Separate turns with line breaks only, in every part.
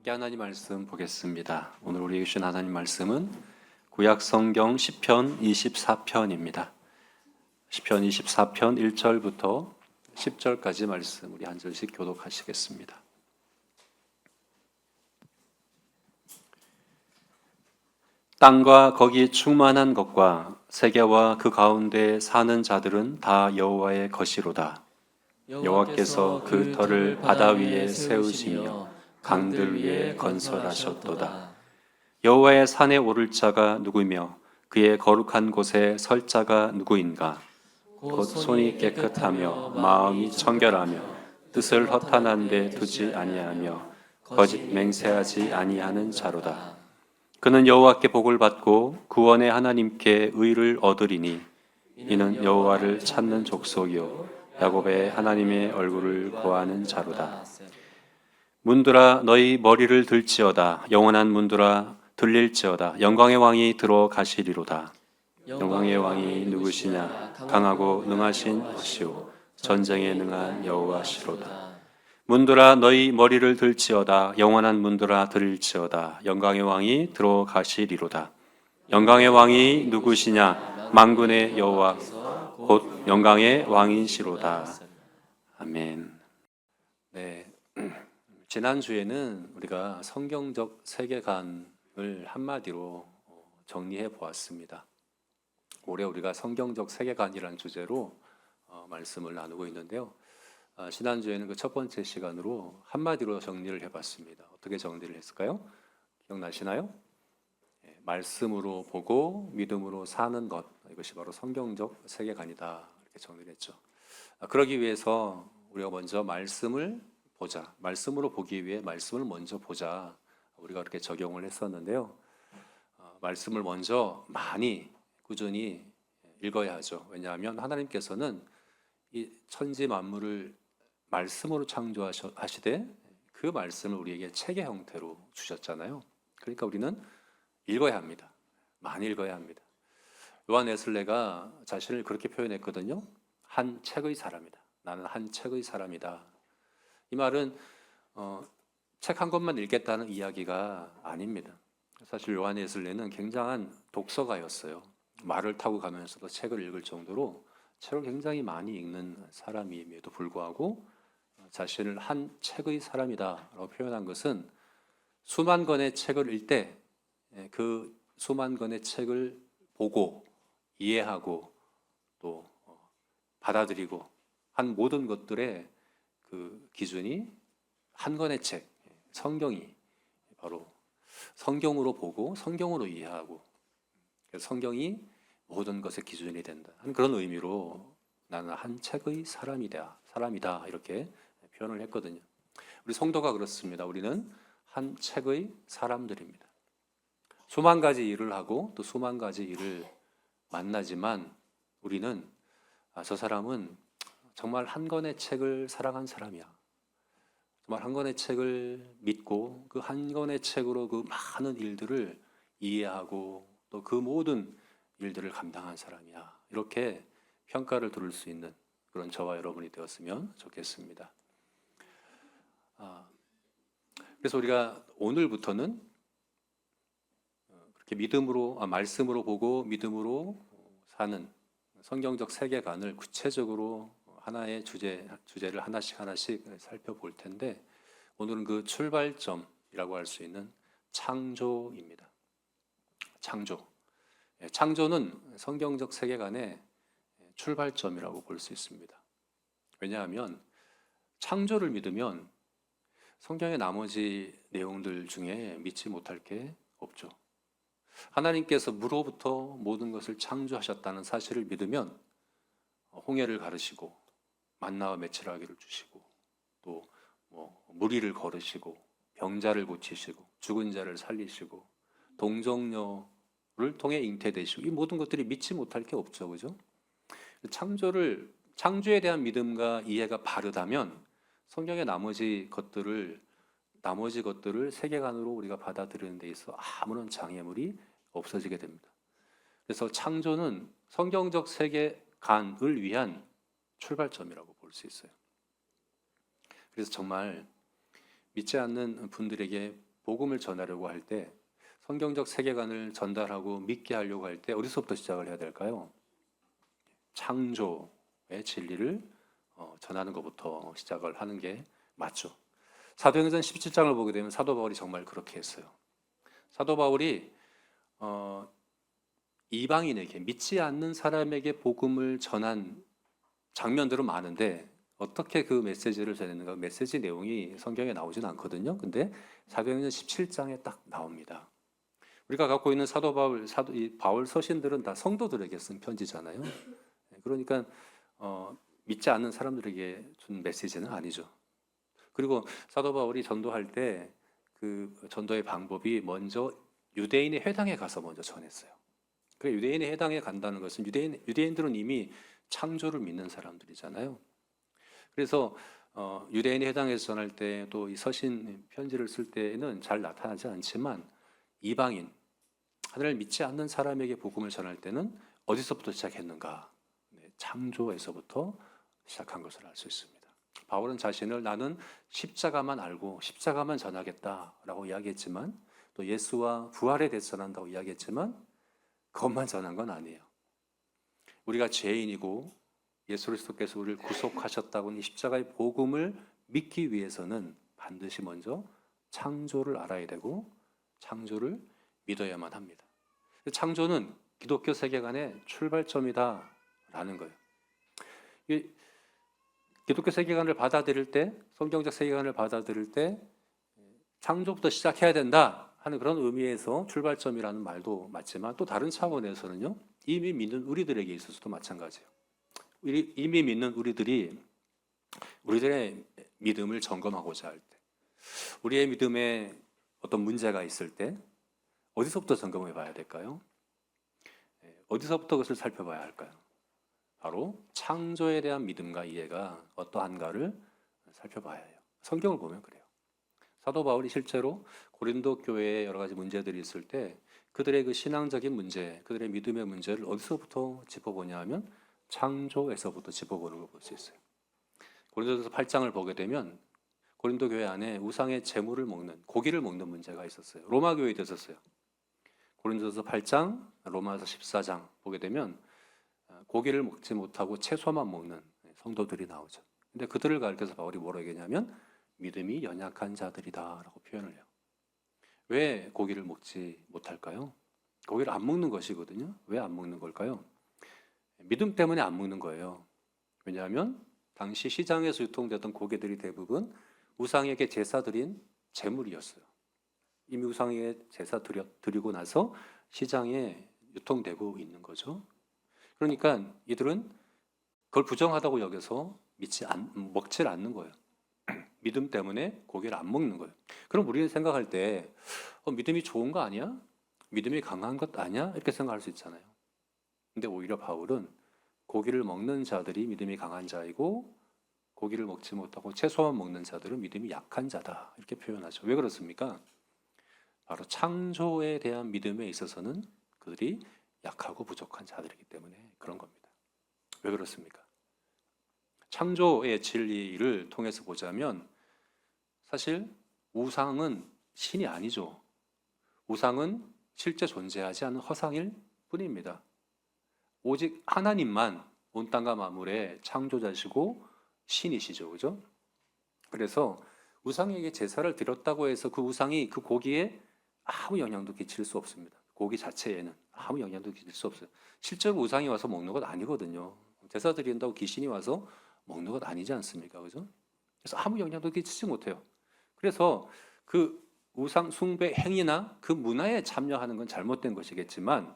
함께 하나님 말씀 보겠습니다. 오늘 우리에게 주신 하나님 말씀은 구약 성경 시편 24편입니다. 시편 24편 1절부터 10절까지 말씀 우리 한 절씩 교독하시겠습니다. 땅과 거기 충만한 것과 세계와 그 가운데 사는 자들은 다 여호와의 것이로다. 여호와께서 그 터를 바다 위에 세우시며 강들 위에 건설하셨도다. 여호와의 산에 오를 자가 누구며 그의 거룩한 곳에 설 자가 누구인가? 곧 손이 깨끗하며 마음이 청결하며 뜻을 허탄한 데 두지 아니하며 거짓 맹세하지 아니하는 자로다. 그는 여호와께 복을 받고 구원의 하나님께 의를 얻으리니 이는 여호와를 찾는 족속이요 야곱의 하나님의 얼굴을 구하는 자로다. 문들아 너희 머리를 들지어다. 영원한 문들아 들릴지어다. 영광의 왕이 들어가시리로다. 영광의 왕이 누구시냐? 강하고 능하신 것이요 전쟁에 능한 여호와시로다. 문들아 너희 머리를 들지어다. 영원한 문들아 들릴지어다. 영광의 왕이 들어가시리로다. 영광의 왕이 누구시냐? 만군의 여호와 곧 영광의 왕이시로다. 아멘. 네, 지난주에는 우리가 성경적 세계관을 한마디로 정리해 보았습니다. 올해 우리가 성경적 세계관이라는 주제로 말씀을 나누고 있는데요. 지난주에는 그 첫 번째 시간으로 한마디로 정리를 해봤습니다. 어떻게 정리를 했을까요? 기억나시나요? 말씀으로 보고 믿음으로 사는 것, 이것이 바로 성경적 세계관이다, 이렇게 정리를 했죠. 그러기 위해서 우리가 먼저 말씀을 보자, 말씀으로 보기 위해 말씀을 먼저 보자, 우리가 그렇게 적용을 했었는데요. 말씀을 먼저 많이 꾸준히 읽어야 하죠. 왜냐하면 하나님께서는 이 천지 만물을 말씀으로 창조하시되 그 말씀을 우리에게 책의 형태로 주셨잖아요. 그러니까 우리는 읽어야 합니다. 많이 읽어야 합니다. 요한 웨슬레가 자신을 그렇게 표현했거든요. 한 책의 사람이다. 나는 한 책의 사람이다. 이 말은 책 한 권만 읽겠다는 이야기가 아닙니다. 사실 요한 웨슬레는 굉장한 독서가였어요. 말을 타고 가면서도 책을 읽을 정도로 책을 굉장히 많이 읽는 사람임에도 불구하고 자신을 한 책의 사람이다라고 표현한 것은 수만 권의 책을 읽을 때 그 수만 권의 책을 보고 이해하고 또 받아들이고 한 모든 것들의 그 기준이 한 권의 책, 성경이 바로 성경으로 보고 성경으로 이해하고 성경이 모든 것의 기준이 된다 하는 그런 의미로 나는 한 책의 사람이다 이렇게 표현을 했거든요. 우리 성도가 그렇습니다. 우리는 한 책의 사람들입니다. 수만 가지 일을 하고 또 수만 가지 일을 만나지만 우리는 저 사람은 정말 한 권의 책을 사랑한 사람이야. 정말 한 권의 책을 믿고 그 한 권의 책으로 그 많은 일들을 이해하고 또 그 모든 일들을 감당한 사람이야. 이렇게 평가를 들을 수 있는 그런 저와 여러분이 되었으면 좋겠습니다. 그래서 우리가 오늘부터는 그렇게 말씀으로 보고 믿음으로 사는 성경적 세계관을 구체적으로 하나의 주제를 하나씩 살펴볼 텐데 오늘은 그 출발점이라고 할 수 있는 창조입니다. 창조는 성경적 세계관의 출발점이라고 볼 수 있습니다. 왜냐하면 창조를 믿으면 성경의 나머지 내용들 중에 믿지 못할 게 없죠. 하나님께서 무로부터 모든 것을 창조하셨다는 사실을 믿으면 홍해를 가르시고 만나와 메추라기를 주시고 또 무리를 걸으시고 병자를 고치시고 죽은 자를 살리시고 동정녀를 통해 잉태되시고 이 모든 것들이 믿지 못할 게 없죠, 그죠? 창조에 대한 믿음과 이해가 바르다면 성경의 나머지 것들을 세계관으로 우리가 받아들이는 데 있어 아무런 장애물이 없어지게 됩니다. 그래서 창조는 성경적 세계관을 위한 출발점이라고 볼 수 있어요. 그래서 정말 믿지 않는 분들에게 복음을 전하려고 할 때, 성경적 세계관을 전달하고 믿게 하려고 할 때 어디서부터 시작을 해야 될까요? 창조의 진리를 전하는 것부터 시작을 하는 게 맞죠. 사도행전 17장을 보게 되면 사도 바울이 정말 그렇게 했어요. 사도 바울이 이방인에게, 믿지 않는 사람에게 복음을 전한 장면들은 많은데 어떻게 그 메시지를 전했는가? 메시지 내용이 성경에 나오진 않거든요. 근데 사도행전 17장에 딱 나옵니다. 우리가 갖고 있는 사도 바울, 이 바울 서신들은 다 성도들에게 쓴 편지잖아요. 그러니까 믿지 않는 사람들에게 준 메시지는 아니죠. 그리고 사도 바울이 전도할 때 그 전도의 방법이 먼저 유대인의 회당에 가서 먼저 전했어요. 그 유대인의 회당에 간다는 것은 유대인들은 이미 창조를 믿는 사람들이잖아요. 그래서 유대인의 회당에서 전할 때 또 이 서신 편지를 쓸 때는 잘 나타나지 않지만 이방인, 하나님을 믿지 않는 사람에게 복음을 전할 때는 어디서부터 시작했는가? 창조에서부터 시작한 것을 알 수 있습니다. 바울은 자신을 나는 십자가만 알고 십자가만 전하겠다라고 이야기했지만 또 예수와 부활에 대해서 전한다고 이야기했지만 그것만 전한 건 아니에요. 우리가 죄인이고 예수 그리스도께서 우리를 구속하셨다고 이 십자가의 복음을 믿기 위해서는 반드시 먼저 창조를 알아야 되고 창조를 믿어야만 합니다. 창조는 기독교 세계관의 출발점이다라는 거예요. 기독교 세계관을 받아들일 때, 성경적 세계관을 받아들일 때 창조부터 시작해야 된다 하는 그런 의미에서 출발점이라는 말도 맞지만 또 다른 차원에서는요, 이미 믿는 우리들에게 있어서도 마찬가지예요. 이미 믿는 우리들의 믿음을 점검하고자 할 때, 우리의 믿음에 어떤 문제가 있을 때 어디서부터 점검해 봐야 될까요? 어디서부터 그것을 살펴봐야 할까요? 바로 창조에 대한 믿음과 이해가 어떠한가를 살펴봐야 해요. 성경을 보면 그래요. 사도 바울이 실제로 고린도 교회에 여러 가지 문제들이 있을 때 그들의 그 신앙적인 문제, 그들의 믿음의 문제를 어디서부터 짚어보냐 하면 창조에서부터 짚어보는 걸 볼 수 있어요. 고린도전서 8장을 보게 되면 고린도 교회 안에 우상의 제물을 먹는, 고기를 먹는 문제가 있었어요. 로마 교회에 있었어요. 고린도전서 8장, 로마서 14장 보게 되면 고기를 먹지 못하고 채소만 먹는 성도들이 나오죠. 근데 그들을 가리켜서 바울이 뭐라고 얘기하냐면 믿음이 연약한 자들이다라고 표현을 해요. 왜 고기를 먹지 못할까요? 고기를 안 먹는 것이거든요. 왜 안 먹는 걸까요? 믿음 때문에 안 먹는 거예요. 왜냐하면 당시 시장에서 유통되던 고기들이 대부분 우상에게 제사 드린 제물이었어요. 이미 우상에게 제사 드리고 나서 시장에 유통되고 있는 거죠. 그러니까 이들은 그걸 부정하다고 여겨서 먹질 않는 거예요. 믿음 때문에 고기를 안 먹는 거예요. 그럼 우리는 생각할 때 믿음이 좋은 거 아니야? 믿음이 강한 것 아니야? 이렇게 생각할 수 있잖아요. 근데 오히려 바울은 고기를 먹는 자들이 믿음이 강한 자이고 고기를 먹지 못하고 채소만 먹는 자들은 믿음이 약한 자다 이렇게 표현하죠. 왜 그렇습니까? 바로 창조에 대한 믿음에 있어서는 그들이 약하고 부족한 자들이기 때문에 그런 겁니다. 왜 그렇습니까? 창조의 진리를 통해서 보자면 사실 우상은 신이 아니죠. 우상은 실제 존재하지 않는 허상일 뿐입니다. 오직 하나님만 온 땅과 만물의 창조자시고 신이시죠. 그죠? 그래서 우상에게 제사를 드렸다고 해서 그 우상이 그 고기에 아무 영향도 끼칠 수 없습니다. 고기 자체에는 아무 영향도 끼칠 수 없어요. 실제로 우상이 와서 먹는 것 아니거든요. 제사 드린다고 귀신이 와서 먹는 것 아니지 않습니까? 그죠? 그래서 아무 영향도 끼치지 못해요. 그래서 그 우상 숭배 행위나 그 문화에 참여하는 건 잘못된 것이겠지만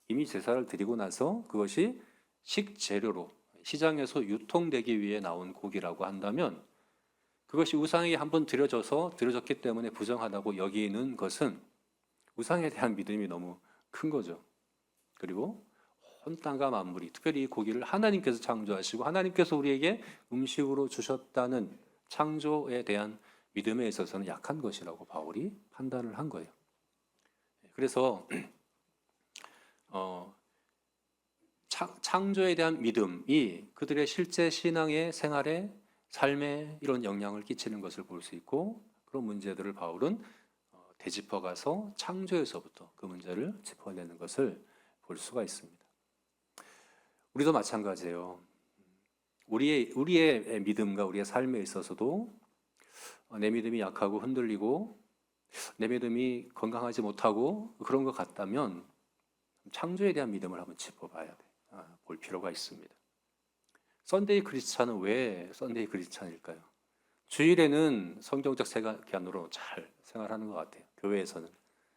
이미 제사를 드리고 나서 그것이 식재료로 시장에서 유통되기 위해 나온 고기라고 한다면 그것이 우상에게 한번 드려졌기 때문에 부정하다고 여기는 것은 우상에 대한 믿음이 너무 큰 거죠. 그리고 온 땅과 만물이, 특별히 이 고기를 하나님께서 창조하시고 하나님께서 우리에게 음식으로 주셨다는 창조에 대한 믿음에 있어서는 약한 것이라고 바울이 판단을 한 거예요. 그래서 창조에 대한 믿음이 그들의 실제 신앙의 생활에, 삶에 이런 영향을 끼치는 것을 볼 수 있고 그런 문제들을 바울은 되짚어가서 창조에서부터 그 문제를 짚어내는 것을 볼 수가 있습니다. 우리도 마찬가지예요. 우리의 믿음과 우리의 삶에 있어서도 내 믿음이 약하고 흔들리고 내 믿음이 건강하지 못하고 그런 것 같다면 창조에 대한 믿음을 한번 짚어봐야 돼. 볼 필요가 있습니다. 썬데이 크리스찬은 왜 썬데이 크리스찬일까요? 주일에는 성경적 세계관으로 잘 생활하는 것 같아요. 교회에서는.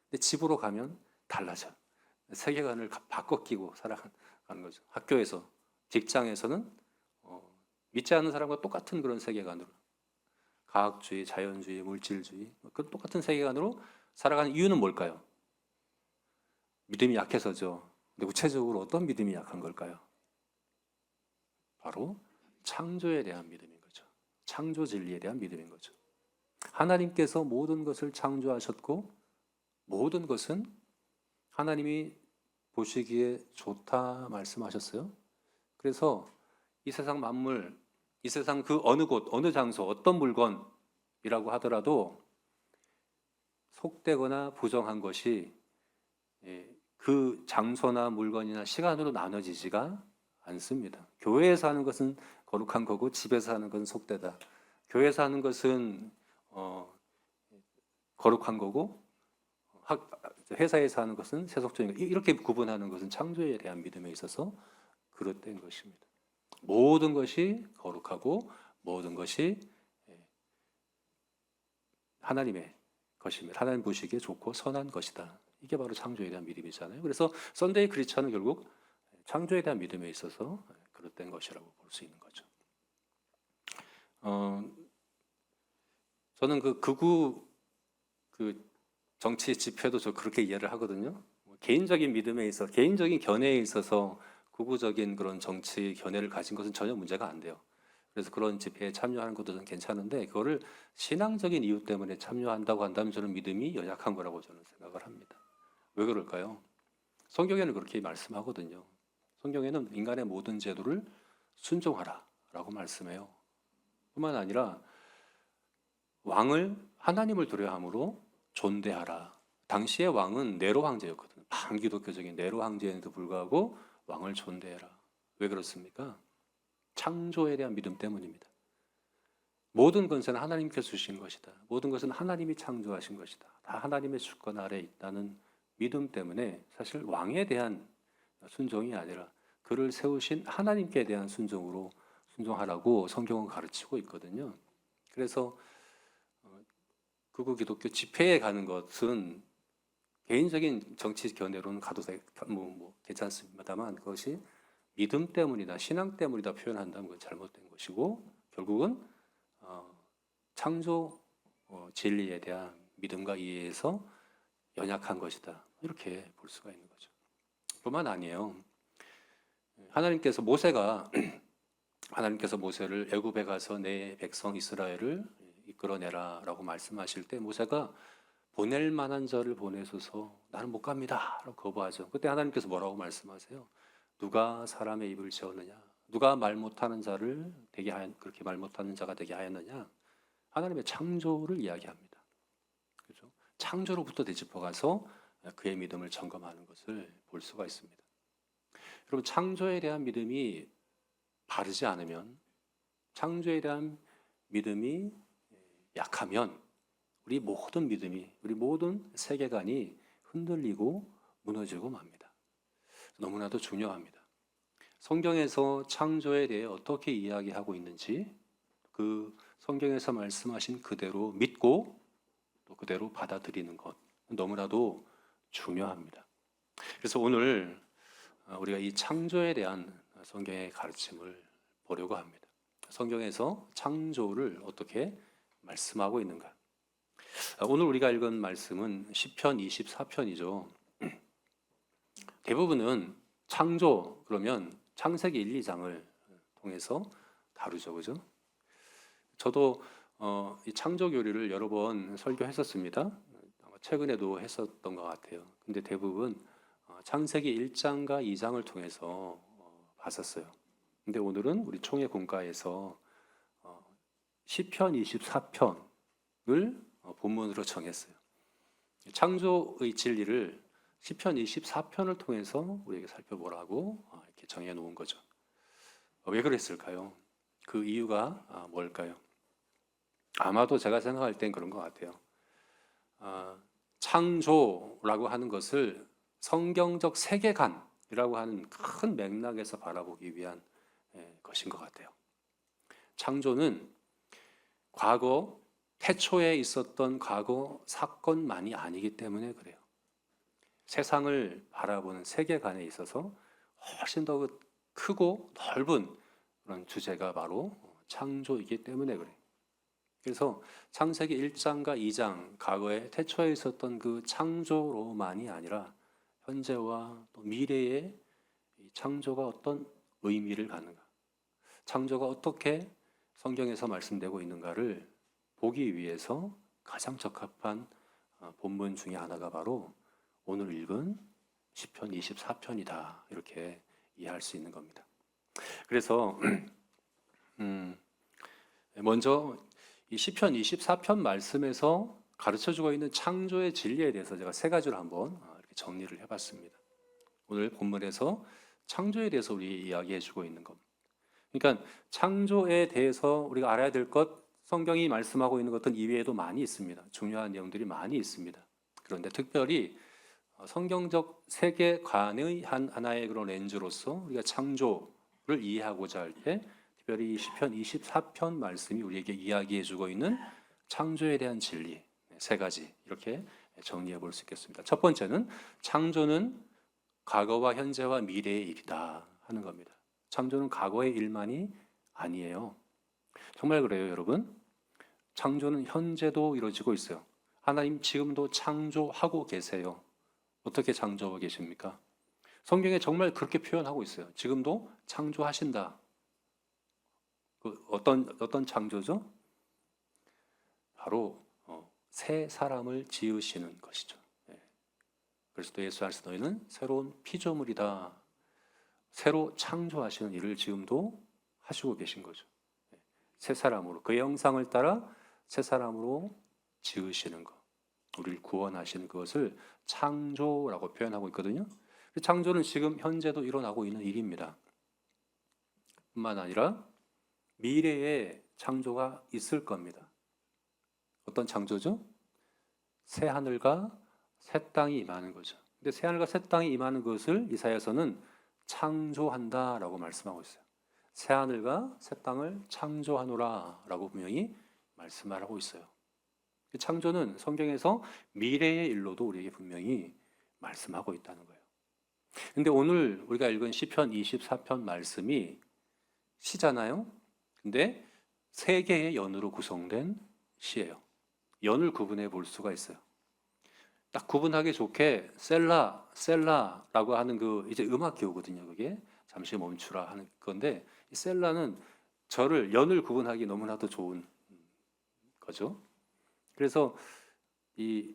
근데 집으로 가면 달라져. 세계관을 바꿔 끼고 살아가는 거죠. 학교에서, 직장에서는 믿지 않는 사람과 똑같은 그런 세계관으로 과학주의, 자연주의, 물질주의 그 똑같은 세계관으로 살아가는 이유는 뭘까요? 믿음이 약해서죠. 근데 구체적으로 어떤 믿음이 약한 걸까요? 바로 창조에 대한 믿음인 거죠. 창조 진리에 대한 믿음인 거죠. 하나님께서 모든 것을 창조하셨고 모든 것은 하나님이 보시기에 좋다 말씀하셨어요. 그래서 이 세상 만물, 이 세상 그 어느 곳, 어느 장소, 어떤 물건이라고 하더라도 속되거나 부정한 것이 그 장소나 물건이나 시간으로 나눠지지가 않습니다. 교회에서 하는 것은 거룩한 거고 집에서 하는 것은 속되다. 교회에서 하는 것은 거룩한 거고 회사에서 하는 것은 세속적인 거. 이렇게 구분하는 것은 창조에 대한 믿음에 있어서 그릇된 것입니다. 모든 것이 거룩하고 모든 것이 하나님의 것입니다. 하나님 보시기에 좋고 선한 것이다. 이게 바로 창조에 대한 믿음이잖아요. 그래서 썬데이 크리스천은 결국 창조에 대한 믿음에 있어서 그릇된 것이라고 볼 수 있는 거죠. 저는 그 극우 정치 집회도 저 그렇게 이해를 하거든요. 개인적인 믿음에 있어, 개인적인 견해에 있어서 극우적인 그런 정치 견해를 가진 것은 전혀 문제가 안 돼요. 그래서 그런 집회에 참여하는 것도 저는 괜찮은데 그거를 신앙적인 이유 때문에 참여한다고 한다면 저는 믿음이 연약한 거라고 저는 생각을 합니다. 왜 그럴까요? 성경에는 그렇게 말씀하거든요. 성경에는 인간의 모든 제도를 순종하라라고 말씀해요. 뿐만 아니라 왕을 하나님을 두려워함으로 존대하라. 당시의 왕은 네로 황제였거든요. 반기독교적인 네로 황제에도 불구하고 왕을 존대해라. 왜 그렇습니까? 창조에 대한 믿음 때문입니다. 모든 권세는 하나님께서 주신 것이다. 모든 것은 하나님이 창조하신 것이다. 다 하나님의 주권 아래에 있다는 믿음 때문에 사실 왕에 대한 순종이 아니라 그를 세우신 하나님께 대한 순종으로 순종하라고 성경은 가르치고 있거든요. 그래서 극우 기독교 집회에 가는 것은 개인적인 정치 견해로는 가도 괜찮습니다만 그것이 믿음 때문이다, 신앙 때문이다 표현한다면 그건 잘못된 것이고 결국은 창조 진리에 대한 믿음과 이해에서 연약한 것이다. 이렇게 볼 수가 있는 거죠. 뿐만 아니에요. 하나님께서 모세를 애굽에 가서 내 백성 이스라엘을 이끌어내라라고 말씀하실 때 모세가 보낼 만한 자를 보내소서 나는 못 갑니다 라고 거부하죠. 그때 하나님께서 뭐라고 말씀하세요? 누가 사람의 입을 지었느냐? 누가 말 못하는 자를 그렇게 말 못하는 자가 되게 하였느냐? 하나님의 창조를 이야기합니다. 그렇죠? 창조로부터 되짚어가서 그의 믿음을 점검하는 것을 볼 수가 있습니다. 여러분 창조에 대한 믿음이 바르지 않으면 창조에 대한 믿음이 약하면 우리 모든 믿음이 우리 모든 세계관이 흔들리고 무너지고 맙니다. 너무나도 중요합니다. 성경에서 창조에 대해 어떻게 이야기하고 있는지 그 성경에서 말씀하신 그대로 믿고 또 그대로 받아들이는 것 너무나도 중요합니다. 그래서 오늘 우리가 이 창조에 대한 성경의 가르침을 보려고 합니다. 성경에서 창조를 어떻게 말씀하고 있는가? 오늘 우리가 읽은 말씀은 시편 24편이죠. 대부분은 창조 그러면 창세기 1, 2장을 통해서 다루죠, 그죠? 저도 이 창조 교리를 여러 번 설교했었습니다. 최근에도 했었던 것 같아요. 근데 대부분 창세기 1장과 2장을 통해서 봤었어요. 근데 오늘은 우리 총회 공과에서 시편 24편을 본문으로 정했어요. 창조의 진리를 시편 24편을 통해서 우리에게 살펴보라고 이렇게 정해 놓은 거죠. 왜 그랬을까요? 그 이유가 뭘까요? 아마도 제가 생각할 땐 그런 것 같아요. 창조라고 하는 것을 성경적 세계관이라고 하는 큰 맥락에서 바라보기 위한 것인 것 같아요. 창조는 과거 태초에 있었던 과거 사건만이 아니기 때문에 그래요. 세상을 바라보는 세계관에 있어서 훨씬 더 크고 넓은 그런 주제가 바로 창조이기 때문에 그래요. 그래서 창세기 1장과 2장 과거에 태초에 있었던 그 창조로만이 아니라 현재와 또 미래의 창조가 어떤 의미를 갖는가, 창조가 어떻게 성경에서 말씀되고 있는가를 보기 위해서 가장 적합한 본문 중에 하나가 바로 오늘 읽은 시편 24편이다 이렇게 이해할 수 있는 겁니다. 그래서 먼저 이 시편 24편 말씀에서 가르쳐주고 있는 창조의 진리에 대해서 제가 세 가지로 한번 이렇게 정리를 해봤습니다. 오늘 본문에서 창조에 대해서 우리 이야기해주고 있는 겁니다. 그러니까 창조에 대해서 우리가 알아야 될 것, 성경이 말씀하고 있는 것들 이외에도 많이 있습니다. 중요한 내용들이 많이 있습니다. 그런데 특별히 성경적 세계관의 하나의 그런 렌즈로서 우리가 창조를 이해하고자 할 때 특별히 이 시편 24편 말씀이 우리에게 이야기해주고 있는 창조에 대한 진리 세 가지 이렇게 정리해 볼 수 있겠습니다. 첫 번째는 창조는 과거와 현재와 미래의 일이다 하는 겁니다. 창조는 과거의 일만이 아니에요. 정말 그래요, 여러분. 창조는 현재도 이루어지고 있어요. 하나님 지금도 창조하고 계세요. 어떻게 창조하고 계십니까? 성경에 정말 그렇게 표현하고 있어요. 지금도 창조하신다. 어떤 창조죠? 바로 새 사람을 지으시는 것이죠. 그리스도 예수 안에서 너희는 새로운 피조물이다. 새로 창조하시는 일을 지금도 하시고 계신 거죠. 새 사람으로 그의 형상을 따라 새 사람으로 지으시는 것, 우리를 구원하시는 그것을 창조라고 표현하고 있거든요. 창조는 지금 현재도 일어나고 있는 일입니다. 뿐만 아니라 미래에 창조가 있을 겁니다. 어떤 창조죠? 새 하늘과 새 땅이 임하는 거죠. 근데 새 하늘과 새 땅이 임하는 것을 이사야서는 창조한다라고 말씀하고 있어요. 새 하늘과 새 땅을 창조하노라라고 분명히 말씀을 하고 있어요. 창조는 성경에서 미래의 일로도 우리에게 분명히 말씀하고 있다는 거예요. 근데 오늘 우리가 읽은 시편 24편 말씀이 시잖아요. 근데 세 개의 연으로 구성된 시예요. 연을 구분해 볼 수가 있어요. 딱 구분하기 좋게 셀라라고 하는 그 이제 음악 기호거든요. 그게 잠시 멈추라 하는 건데 이 셀라는 연을 구분하기 너무나도 좋은 거죠. 그래서 이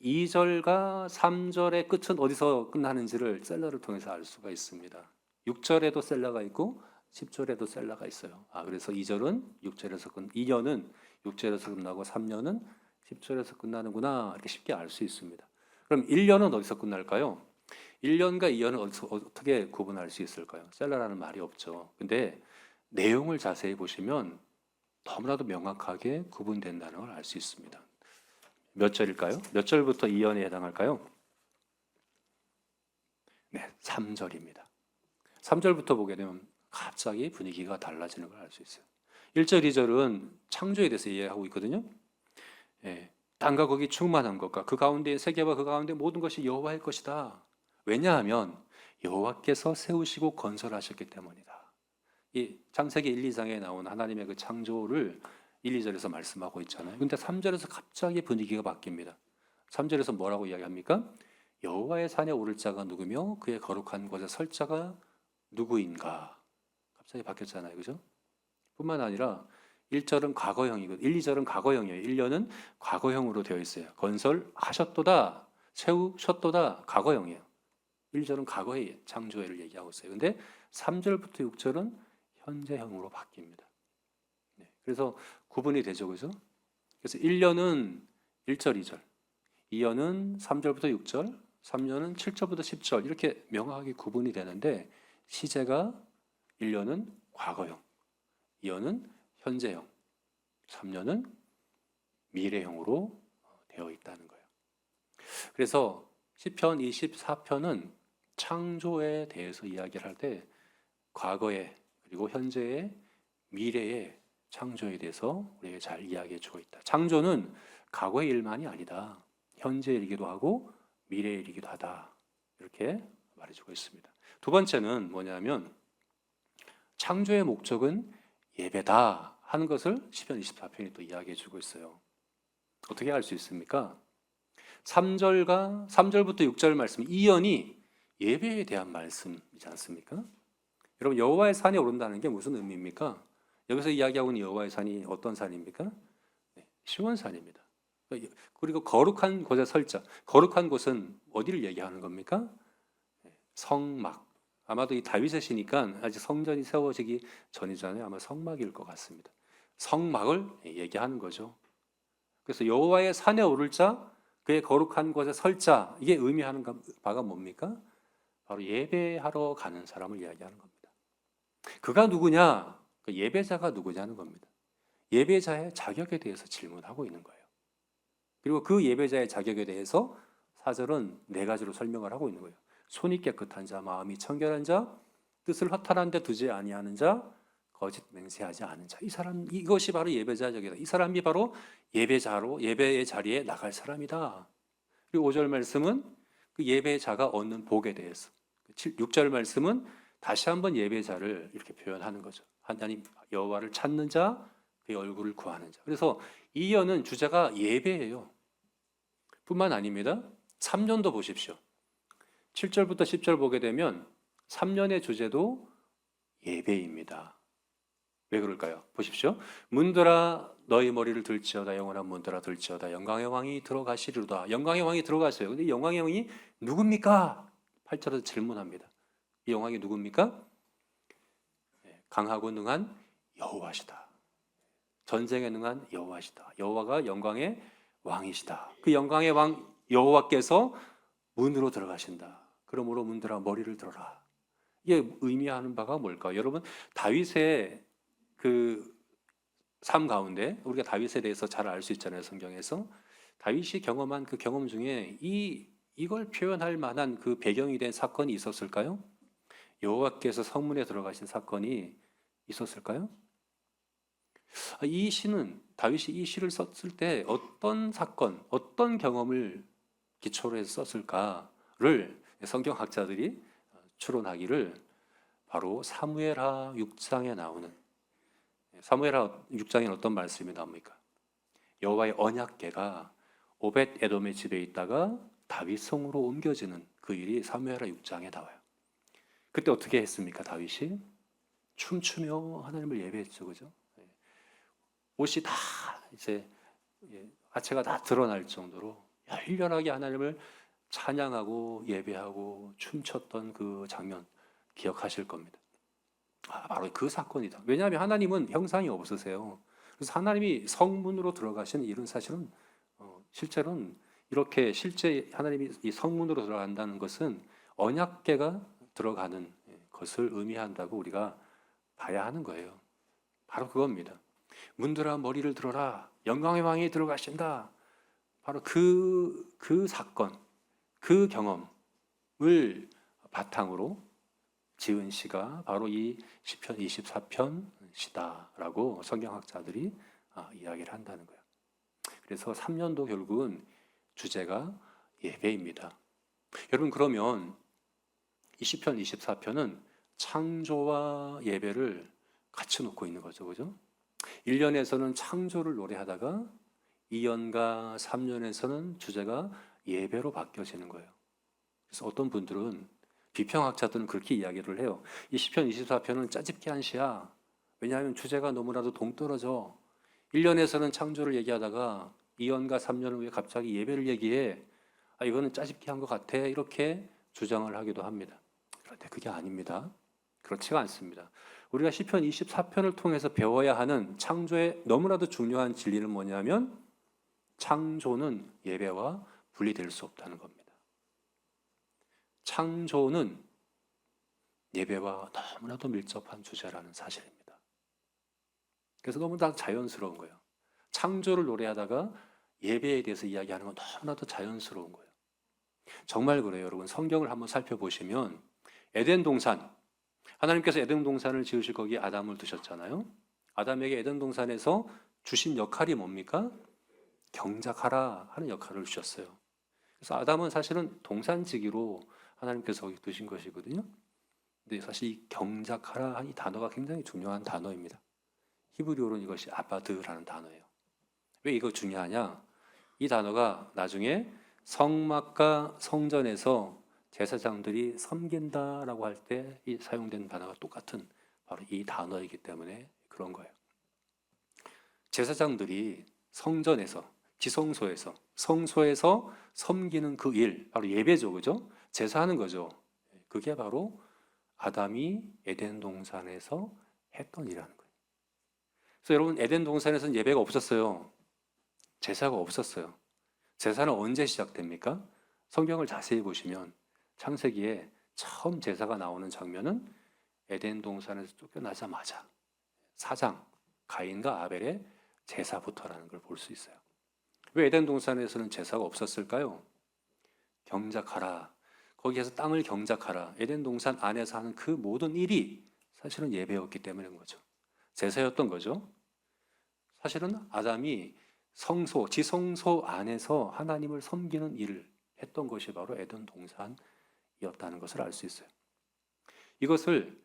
2절과 3절의 끝은 어디서 끝나는지를 셀라를 통해서 알 수가 있습니다. 6절에도 셀라가 있고 10절에도 셀라가 있어요. 그래서 2절은 6절에서 2년은 6절에서 끝나고 3년은 10절에서 끝나는구나 이렇게 쉽게 알 수 있습니다. 그럼 1년은 어디서 끝날까요? 1년과 2년은 어떻게 구분할 수 있을까요? 셀라라는 말이 없죠. 근데 내용을 자세히 보시면 너무나도 명확하게 구분된다는 걸 알 수 있습니다. 몇 절일까요? 몇 절부터 2년에 해당할까요? 네, 3절입니다. 3절부터 보게 되면 갑자기 분위기가 달라지는 걸 알 수 있어요. 1절, 2절은 창조에 대해서 이야기하고 있거든요. 땅과 거기 충만한 것과 그 가운데 세계와 그 가운데 모든 것이 여호와의 것이다. 왜냐하면 여호와께서 세우시고 건설하셨기 때문이다. 이 창세기 1, 2장에 나온 하나님의 그 창조를 1, 2절에서 말씀하고 있잖아요. 근데 3절에서 갑자기 분위기가 바뀝니다. 3절에서 뭐라고 이야기합니까? 여호와의 산에 오를 자가 누구며 그의 거룩한 곳에 설 자가 누구인가? 갑자기 바뀌었잖아요. 그죠? 뿐만 아니라 1절은 과거형이고 1, 2절은 과거형이에요. 1년은 과거형으로 되어 있어요. 건설하셨도다, 세우셨도다 과거형이에요. 1절은 과거의 창조를 얘기하고 있어요. 근데 3절부터 6절은 현재형으로 바뀝니다. 그래서 구분이 되죠. 그죠? 그래서 1년은 1절, 2절, 2년은 3절부터 6절, 3년은 7절부터 10절 이렇게 명확하게 구분이 되는데 시제가 1년은 과거형, 2년은 현재형, 3년은 미래형으로 되어 있다는 거예요. 그래서 시편 24편은 창조에 대해서 이야기를 할 때 과거에 그리고 현재의 미래의 창조에 대해서 우리에게 잘 이야기해 주고 있다. 창조는 과거의 일만이 아니다. 현재의 일이기도 하고 미래의 일이기도 하다. 이렇게 말해주고 있습니다. 두 번째는 뭐냐면 창조의 목적은 예배다 하는 것을 시편 24편이 또 이야기해 주고 있어요. 어떻게 알 수 있습니까? 3절부터 6절 말씀 이연이 예배에 대한 말씀이지 않습니까? 여러분 여호와의 산에 오른다는 게 무슨 의미입니까? 여기서 이야기하고 있는 여호와의 산이 어떤 산입니까? 시온산입니다. 그리고 거룩한 곳에 설자. 거룩한 곳은 어디를 얘기하는 겁니까? 성막. 아마도 이 다윗의 시니까 아직 성전이 세워지기 전이잖아요. 아마 성막일 것 같습니다. 성막을 얘기하는 거죠. 그래서 여호와의 산에 오를 자, 그의 거룩한 곳에 설 자, 이게 의미하는 바가 뭡니까? 바로 예배하러 가는 사람을 이야기하는 겁니다. 그가 누구냐? 그 예배자가 누구냐는 겁니다. 예배자의 자격에 대해서 질문하고 있는 거예요. 그리고 그 예배자의 자격에 대해서 4절은 네 가지로 설명을 하고 있는 거예요. 손이 깨끗한 자, 마음이 청결한 자, 뜻을 허탄한 데 두지 아니하는 자, 거짓 맹세하지 않은 자. 이 사람, 이것이 바로 예배자의 자격이다. 이 사람이 바로 예배자로 예배의 자리에 나갈 사람이다. 그리고 5절 말씀은 그 예배자가 얻는 복에 대해서, 6절 말씀은 다시 한번 예배자를 이렇게 표현하는 거죠. 하나님 여호와를 찾는 자, 그의 얼굴을 구하는 자. 그래서 이 연은 주제가 예배예요. 뿐만 아닙니다. 3년도 보십시오. 7절부터 10절 보게 되면 3년의 주제도 예배입니다. 왜 그럴까요? 보십시오. 문들아 너희 머리를 들지어다. 영원한 문들아 들지어다. 영광의 왕이 들어가시리로다. 영광의 왕이 들어갔어요. 근데 영광의 왕이 누굽니까? 8절에서 질문합니다. 이 영광이 누굽니까? 강하고 능한 여호와시다. 전쟁에 능한 여호와시다. 여호와가 영광의 왕이시다. 그 영광의 왕 여호와께서 문으로 들어가신다. 그러므로 문들아 머리를 들어라. 이게 의미하는 바가 뭘까요? 여러분 다윗의 그 삶 가운데 우리가 다윗에 대해서 잘 알 수 있잖아요. 성경에서 다윗이 경험한 그 경험 중에 이걸 표현할 만한 그 배경이 된 사건이 있었을까요? 여호와께서 성문에 들어가신 사건이 있었을까요? 이 시는 다윗이 이 시를 썼을 때 어떤 사건, 어떤 경험을 기초로 해서 썼을까를 성경학자들이 추론하기를 바로 사무엘하 6장에 나오는 사무엘하 6장에는 어떤 말씀이 나옵니까? 여호와의 언약궤가 오벳 에돔의 집에 있다가 다윗 성으로 옮겨지는 그 일이 사무엘하 6장에 나와요. 그때 어떻게 했습니까? 다윗이 춤추며 하나님을 예배했죠, 그죠? 옷이 다 이제 하체가 다 드러날 정도로 열렬하게 하나님을 찬양하고 예배하고 춤췄던 그 장면 기억하실 겁니다. 바로 그 사건이다. 왜냐하면 하나님은 형상이 없으세요. 그래서 하나님이 성문으로 들어가시는 일은 사실은 실제로는 이렇게 실제 하나님이 이 성문으로 들어간다는 것은 언약궤가 들어가는 것을 의미한다고 우리가 봐야 하는 거예요. 바로 그겁니다. 문들아 머리를 들어라. 영광의 왕이 들어가신다. 바로 그 사건, 그 경험을 바탕으로 지은 시가 바로 이 시편 24편 시다라고 성경학자들이 이야기를 한다는 거예요. 그래서 3년도 결국은 주제가 예배입니다. 여러분 그러면 이 시편 24편은 창조와 예배를 같이 놓고 있는 거죠. 그죠? 1년에서는 창조를 노래하다가 2년과 3년에서는 주제가 예배로 바뀌어지는 거예요. 그래서 어떤 분들은 비평학자들은 그렇게 이야기를 해요. 이 시편 24편은 짜집기 한 시야. 왜냐하면 주제가 너무나도 동떨어져. 1년에서는 창조를 얘기하다가 2년과 3년을 왜 갑자기 예배를 얘기해? 이거는 짜집기 한 것 같아. 이렇게 주장을 하기도 합니다. 그런데 그게 아닙니다. 그렇지가 않습니다. 우리가 시편 24편을 통해서 배워야 하는 창조의 너무나도 중요한 진리는 뭐냐면 창조는 예배와 분리될 수 없다는 겁니다. 창조는 예배와 너무나도 밀접한 주제라는 사실입니다. 그래서 너무나 자연스러운 거예요. 창조를 노래하다가 예배에 대해서 이야기하는 건 너무나도 자연스러운 거예요. 정말 그래요, 여러분. 성경을 한번 살펴보시면 에덴 동산, 하나님께서 에덴 동산을 지으실 거기에 아담을 두셨잖아요. 아담에게 에덴 동산에서 주신 역할이 뭡니까? 경작하라 하는 역할을 주셨어요. 그래서 아담은 사실은 동산지기로 하나님께서 거기 두신 것이거든요. 근데 사실 이 경작하라 이 단어가 굉장히 중요한 단어입니다. 히브리어로는 이것이 아바드라는 단어예요. 왜 이거 중요하냐? 이 단어가 나중에 성막과 성전에서 제사장들이 섬긴다라고 할 때 이 사용된 단어가 똑같은 바로 이 단어이기 때문에 그런 거예요. 제사장들이 성전에서, 지성소에서, 성소에서 섬기는 그 일, 바로 예배죠, 그죠? 제사하는 거죠. 그게 바로 아담이 에덴 동산에서 했던 일이라는 거예요. 그래서 여러분, 에덴 동산에서는 예배가 없었어요. 제사가 없었어요. 제사는 언제 시작됩니까? 성경을 자세히 보시면 창세기에 처음 제사가 나오는 장면은 에덴 동산에서 쫓겨나자마자 4장 가인과 아벨의 제사부터라는 걸 볼 수 있어요. 왜 에덴 동산에서는 제사가 없었을까요? 경작하라. 거기에서 땅을 경작하라. 에덴 동산 안에서 하는 그 모든 일이 사실은 예배였기 때문인 거죠. 제사였던 거죠. 사실은 아담이 성소, 지성소 안에서 하나님을 섬기는 일을 했던 것이 바로 에덴 동산이었다는 것을 알 수 있어요. 이것을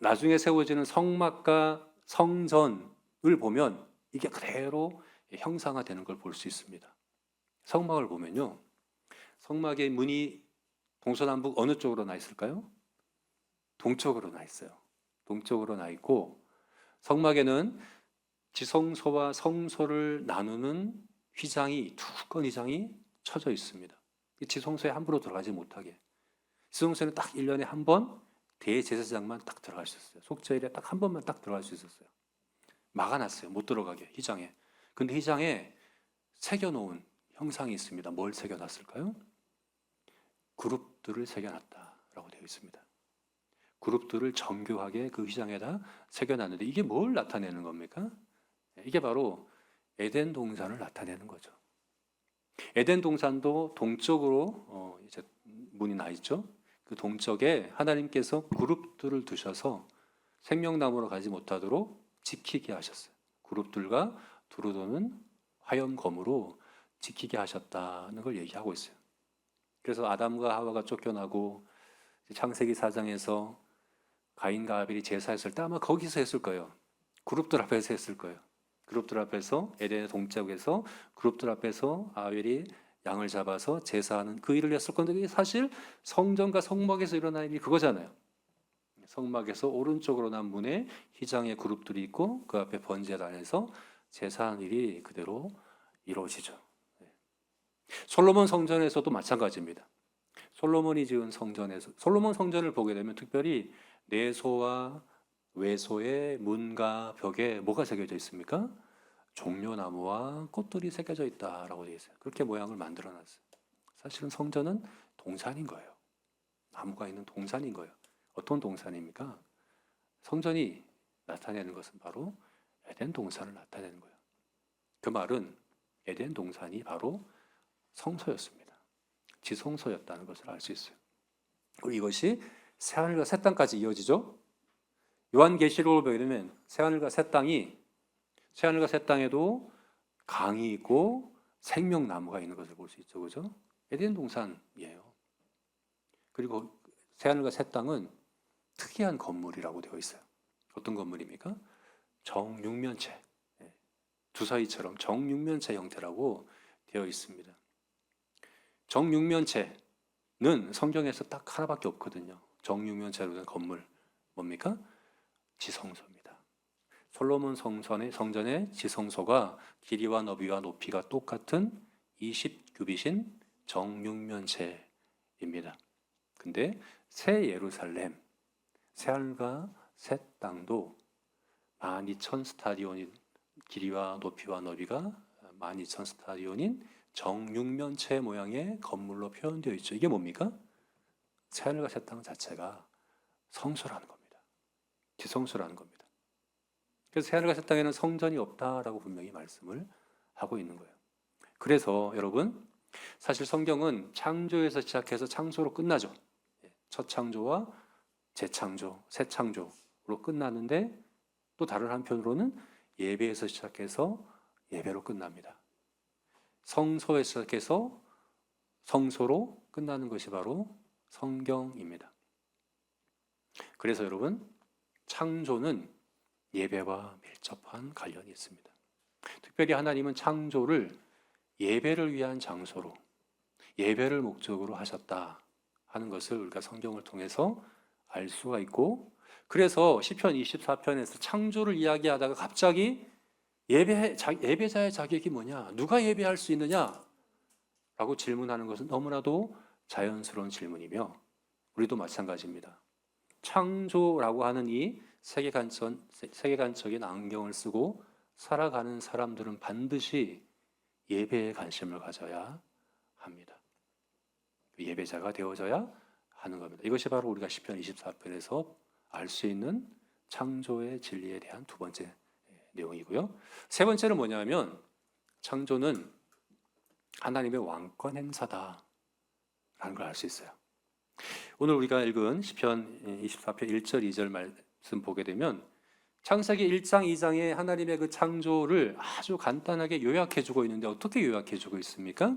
나중에 세워지는 성막과 성전을 보면 이게 그대로 형상화되는 걸 볼 수 있습니다. 성막을 보면요, 성막의 문이 동서남북 어느 쪽으로 나 있을까요? 동쪽으로 나 있어요. 동쪽으로 나 있고 성막에는 지성소와 성소를 나누는 휘장이, 두꺼운 휘장이 쳐져 있습니다. 지성소에 함부로 들어가지 못하게. 지성소에는 딱 1년에 한 번 대제사장만 딱 들어갈 수 있었어요. 속죄일에 딱 한 번만 딱 들어갈 수 있었어요. 막아놨어요. 못 들어가게, 휘장에. 근데 휘장에 새겨놓은 형상이 있습니다. 뭘 새겨놨을까요? 그룹들을 새겨놨다라고 되어 있습니다. 그룹들을 정교하게 그 휘장에다 새겨놨는데 이게 뭘 나타내는 겁니까? 이게 바로 에덴 동산을 나타내는 거죠. 에덴 동산도 동쪽으로 이제 문이 나 있죠. 그 동쪽에 하나님께서 그룹들을 두셔서 생명나무로 가지 못하도록 지키게 하셨어요. 그룹들과 두루 도는 화염검으로 지키게 하셨다는 걸 얘기하고 있어요. 그래서 아담과 하와가 쫓겨나고 창세기 4장에서 가인과 아벨이 제사했을 때 아마 거기서 했을 거예요. 그룹들 앞에서 했을 거예요. 그룹들 앞에서 에덴의 동쪽에서 그룹들 앞에서 아벨이 양을 잡아서 제사하는 그 일을 했을 건데 사실 성전과 성막에서 일어난 일이 그거잖아요. 성막에서 오른쪽으로 난 문에 휘장의 그룹들이 있고 그 앞에 번제단에서 제사하는 일이 그대로 이루어지죠. 솔로몬 성전에서도 마찬가지입니다. 솔로몬이 지은 성전에서 솔로몬 성전을 보게 되면 특별히 내소와 외소의 문과 벽에 뭐가 새겨져 있습니까? 종려나무와 꽃들이 새겨져 있다라고 되어 있어요. 그렇게 모양을 만들어 놨어요. 사실은 성전은 동산인 거예요. 나무가 있는 동산인 거예요. 어떤 동산입니까? 성전이 나타내는 것은 바로 에덴 동산을 나타내는 거예요. 그 말은 에덴 동산이 바로 성소였습니다. 지성소였다는 것을 알 수 있어요. 그리고 이것이 새하늘과 새 땅까지 이어지죠. 요한계시록을 보게 되면 새하늘과 새 땅에도 강이 있고 생명나무가 있는 것을 볼 수 있죠. 그죠? 에덴 동산이에요. 그리고 새하늘과 새 땅은 특이한 건물이라고 되어 있어요. 어떤 건물입니까? 정육면체, 두사이처럼 정육면체 형태라고 되어 있습니다. 정육면체는 성경에서 딱 하나밖에 없거든요. 정육면체로 된 건물 뭡니까? 지성소입니다. 솔로몬 성전의 지성소가 길이와 너비와 높이가 똑같은 20규빗인 정육면체입니다. 근데 새 예루살렘, 새하늘과 새 땅도 12,000 스타디온인 길이와 높이와 너비가 12,000 스타디온인 정육면체 모양의 건물로 표현되어 있죠. 이게 뭡니까? 새하늘과 새 땅 자체가 성소라는 겁니다. 지성소라는 겁니다. 그래서 새하늘과 새 땅에는 성전이 없다라고 분명히 말씀을 하고 있는 거예요. 그래서 여러분, 사실 성경은 창조에서 시작해서 창조로 끝나죠. 첫 창조와 재창조, 새 창조로 끝나는데, 또 다른 한편으로는 예배에서 시작해서 예배로 끝납니다. 성소에서 시작해서 성소로 끝나는 것이 바로 성경입니다. 그래서 여러분, 창조는 예배와 밀접한 관련이 있습니다. 특별히 하나님은 창조를 예배를 위한 장소로, 예배를 목적으로 하셨다 하는 것을 우리가 성경을 통해서 알 수가 있고, 그래서 시편 24편에서 창조를 이야기하다가 갑자기 예배자의 자격이 뭐냐? 누가 예배할 수 있느냐? 라고 질문하는 것은 너무나도 자연스러운 질문이며, 우리도 마찬가지입니다. 창조라고 하는 이 세계관적인 안경을 쓰고 살아가는 사람들은 반드시 예배에 관심을 가져야 합니다. 예배자가 되어져야 하는 겁니다. 이것이 바로 우리가 시편 24편에서 알 수 있는 창조의 진리에 대한 두 번째 내용이고요. 세 번째는 뭐냐면, 창조는 하나님의 왕권 행사다라는 걸 알 수 있어요. 오늘 우리가 읽은 시편 24편 1절 2절 말씀 보게 되면, 창세기 1장 2장에 하나님의 그 창조를 아주 간단하게 요약해 주고 있는데, 어떻게 요약해 주고 있습니까?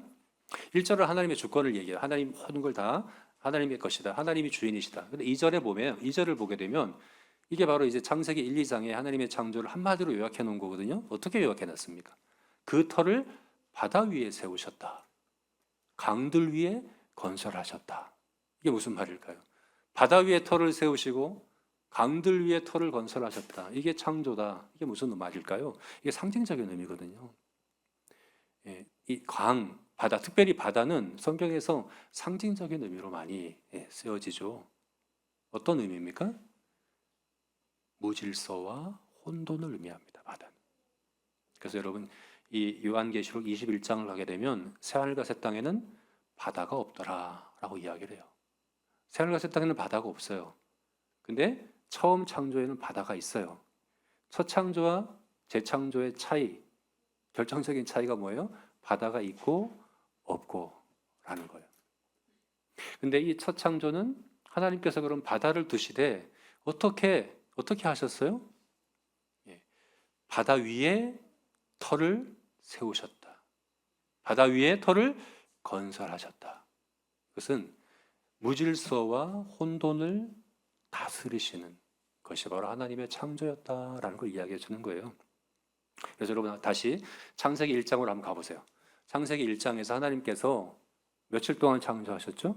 1절은 하나님의 주권을 얘기해요. 하나님 모든 걸 다 하나님의 것이다. 하나님이 주인이시다. 근데 2절을 보게 되면, 이게 바로 이제 창세기 1, 2장에 하나님의 창조를 한마디로 요약해 놓은 거거든요. 어떻게 요약해 놨습니까? 그 터를 바다 위에 세우셨다. 강들 위에 건설하셨다. 이게 무슨 말일까요? 바다 위에 터를 세우시고 강들 위에 터를 건설하셨다. 이게 창조다. 이게 무슨 말일까요? 이게 상징적인 의미거든요. 이 강, 바다, 특별히 바다는 성경에서 상징적인 의미로 많이 쓰여지죠. 어떤 의미입니까? 무질서와 혼돈을 의미합니다. 바다는. 그래서 여러분, 이 요한계시록 21장을 가게 되면 새하늘과 새 땅에는 바다가 없더라라고 이야기를 해요. 새하늘과 새 땅에는 바다가 없어요. 근데 처음 창조에는 바다가 있어요. 첫 창조와 재창조의 차이, 결정적인 차이가 뭐예요? 바다가 있고 없고 라는 거예요. 근데 이 첫 창조는 하나님께서 그런 바다를 두시되 어떻게 하셨어요? 바다 위에 터를 세우셨다. 바다 위에 터를 건설하셨다. 그것은 무질서와 혼돈을 다스리시는 것이 바로 하나님의 창조였다라는 걸 이야기해 주는 거예요. 그래서 여러분, 다시 창세기 1장으로 한번 가보세요. 창세기 1장에서 하나님께서 며칠 동안 창조하셨죠?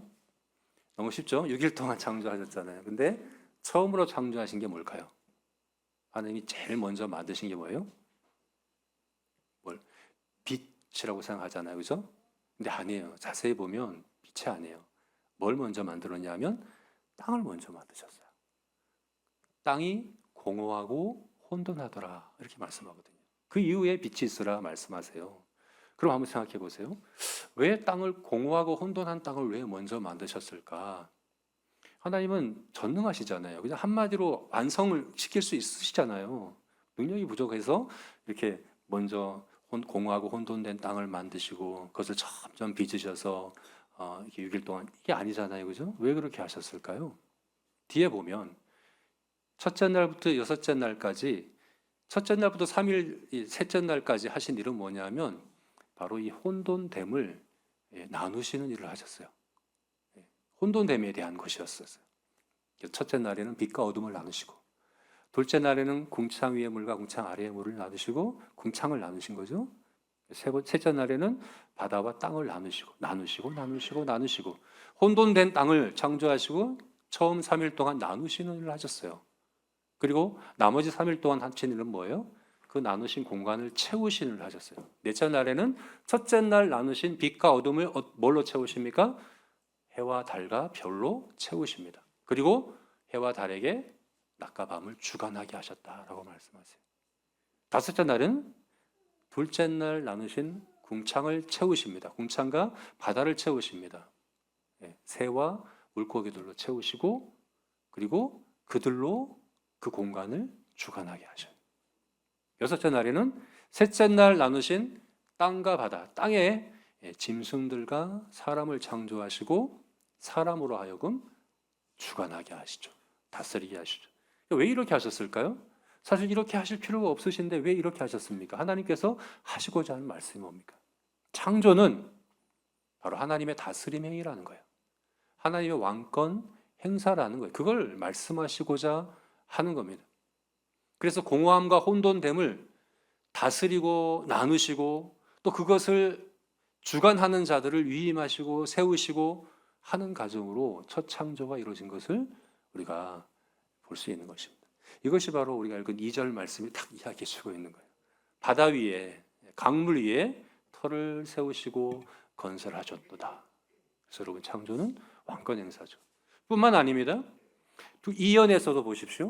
너무 쉽죠? 6일 동안 창조하셨잖아요. 근데 처음으로 창조하신 게 뭘까요? 하나님이 제일 먼저 만드신 게 뭐예요? 빛이라고 생각하잖아요. 그죠? 근데 아니에요. 자세히 보면 빛이 아니에요. 뭘 먼저 만들었냐 하면 땅을 먼저 만드셨어요. 땅이 공허하고 혼돈하더라, 이렇게 말씀하거든요. 그 이후에 빛이 있으라 말씀하세요. 그럼 한번 생각해 보세요. 왜 땅을, 공허하고 혼돈한 땅을 왜 먼저 만드셨을까? 하나님은 전능하시잖아요. 그냥 한마디로 완성을 시킬 수 있으시잖아요. 능력이 부족해서 이렇게 먼저 공허하고 혼돈된 땅을 만드시고 그것을 점점 빚으셔서 이렇게 6일 동안, 이게 아니잖아요. 그죠? 왜 그렇게 하셨을까요? 뒤에 보면 첫째 날부터 여섯째 날까지, 첫째 날부터 3일, 셋째 날까지 하신 일은 뭐냐면 바로 이 혼돈됨을 나누시는 일을 하셨어요. 혼돈됨에 대한 것이었어요. 첫째 날에는 빛과 어둠을 나누시고, 둘째 날에는 궁창 위의 물과 궁창 아래의 물을 나누시고 궁창을 나누신 거죠. 셋째 날에는 바다와 땅을 나누시고 혼돈된 땅을 창조하시고 처음 3일 동안 나누시는 일을 하셨어요. 그리고 나머지 3일 동안 하신 일은 뭐예요? 그 나누신 공간을 채우시는 일을 하셨어요. 넷째 날에는 첫째 날 나누신 빛과 어둠을 뭘로 채우십니까? 해와 달과 별로 채우십니다. 그리고 해와 달에게 낮과 밤을 주관하게 하셨다라고 말씀하세요. 다섯째 날은 둘째 날 나누신 궁창을 채우십니다. 궁창과 바다를 채우십니다. 새와 물고기들로 채우시고 그리고 그들로 그 공간을 주관하게 하셔요. 여섯째 날에는 셋째 날 나누신 땅과 바다, 땅에 짐승들과 사람을 창조하시고 사람으로 하여금 주관하게 하시죠. 다스리게 하시죠. 왜 이렇게 하셨을까요? 사실 이렇게 하실 필요가 없으신데 왜 이렇게 하셨습니까? 하나님께서 하시고자 하는 말씀이 뭡니까? 창조는 바로 하나님의 다스림 행위라는 거예요. 하나님의 왕권 행사라는 거예요. 그걸 말씀하시고자 하는 겁니다. 그래서 공허함과 혼돈됨을 다스리고 나누시고 또 그것을 주관하는 자들을 위임하시고 세우시고 하는 과정으로 첫 창조가 이루어진 것을 우리가 볼 수 있는 것입니다. 이것이 바로 우리가 읽은 2절 말씀이 딱 이야기해 주고 있는 거예요. 바다 위에 강물 위에 터를 세우시고 건설하셨도다. 그래서 여러분 창조는 왕권 행사죠. 뿐만 아닙니다. 이언에서도 보십시오.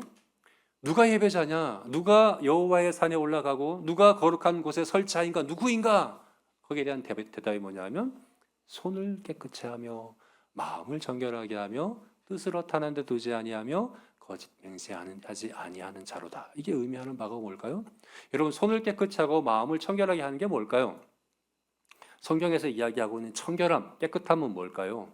누가 예배자냐? 누가 여호와의 산에 올라가고 누가 거룩한 곳에 설자인가? 누구인가? 거기에 대한 대답이 뭐냐면 손을 깨끗이 하며 마음을 정결하게 하며 뜻을 허탄한 데 두지 아니하며 거짓 맹세하지 아니하는 자로다. 이게 의미하는 바가 뭘까요? 여러분 손을 깨끗이 하고 마음을 청결하게 하는 게 뭘까요? 성경에서 이야기하고 있는 청결함, 깨끗함은 뭘까요?